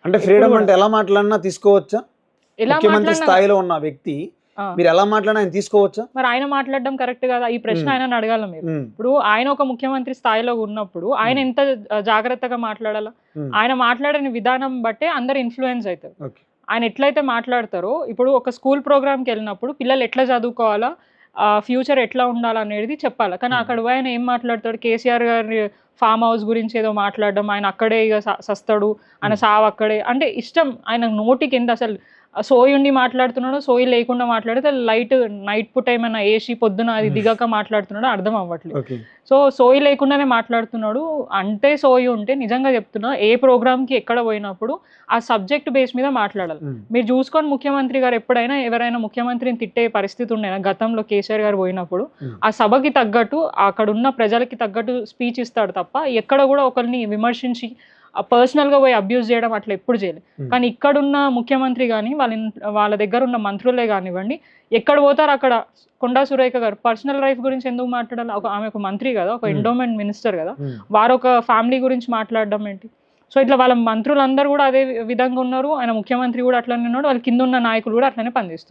అంటే ఫ్రీడమ్ అంటే ఎలా మాట్లాడినా తీసుకోవచ్చా? ముఖ్యమంత్రి స్థాయిలో ఉన్న వ్యక్తి మీరు ఎలా మాట్లాడినా ఆయన తీసుకోవచ్చా? మరి ఆయన మాట్లాడడం కరెక్ట్ కదా? ఈ ప్రశ్న ఆయనని అడగాల మీరు. ఇప్పుడు ఆయన ఒక ముఖ్యమంత్రి స్థాయిలో ఉన్నప్పుడు ఆయన ఎంత జాగ్రత్తగా మాట్లాడాలా? ఆయన మాట్లాడిన విధానం బట్టే అందరు ఇన్ఫ్లుయెన్స్ అవుతారు. ఆయన ఎట్లయితే మాట్లాడతారో, ఇప్పుడు ఒక స్కూల్ ప్రోగ్రామ్కి వెళ్ళినప్పుడు పిల్లలు ఎట్లా చదువుకోవాలా, ఫ్యూచర్ ఎట్లా ఉండాలనేది చెప్పాలి. కానీ అక్కడ ఆయన ఏం మాట్లాడతాడు? కేసీఆర్ గారి ఫామ్ హౌస్ గురించి ఏదో మాట్లాడడం, ఆయన అక్కడే ఇక సస్తాడు, ఆయన సావు అక్కడే, అంటే ఇష్టం ఆయన నోటికి ఎంత అసలు సోయి ఉండి మాట్లాడుతున్నాడు, సోయి లేకుండా మాట్లాడితే లైట్ నైట్ పూట ఏమైనా వేసి పొద్దున అది దిగాక మాట్లాడుతున్నాడు అర్థం అవ్వట్లేదు. సో సోయి లేకుండానే మాట్లాడుతున్నాడు. అంటే సోయి ఉంటే నిజంగా చెప్తున్నా, ఏ ప్రోగ్రామ్కి ఎక్కడ పోయినప్పుడు ఆ సబ్జెక్ట్ బేస్ మీద మాట్లాడాలి. మీరు చూసుకొని ముఖ్యమంత్రి గారు ఎప్పుడైనా ఎవరైనా ముఖ్యమంత్రిని తిట్టే పరిస్థితి ఉండేనా? గతంలో కేసీఆర్ గారు పోయినప్పుడు ఆ సభకి తగ్గట్టు అక్కడ ఉన్న ప్రజలకి తగ్గట్టు స్పీచ్ ఇస్తాడు తప్ప ఎక్కడ కూడా ఒకరిని విమర్శించి పర్సనల్గా పోయి అబ్యూజ్ చేయడం అట్లా ఎప్పుడు చేయలేదు. కానీ ఇక్కడున్న ముఖ్యమంత్రి కానీ వాళ్ళ దగ్గర ఉన్న మంత్రులే కానివ్వండి, ఎక్కడ పోతారు అక్కడ కొండా సురేఖ గారు పర్సనల్ లైఫ్ గురించి ఎందుకు మాట్లాడాలి? ఆమె ఒక మంత్రి కదా, ఒక ఎండోమెంట్ మినిస్టర్ కదా, వారు ఒక ఫ్యామిలీ గురించి మాట్లాడడం ఏంటి? సో ఇట్లా వాళ్ళ మంత్రులందరూ కూడా అదే విధంగా ఉన్నారు, ఆయన ముఖ్యమంత్రి కూడా అట్లనే ఉన్నాడు, వాళ్ళ కింద ఉన్న నాయకులు కూడా అట్లనే పనిచేస్తున్నారు.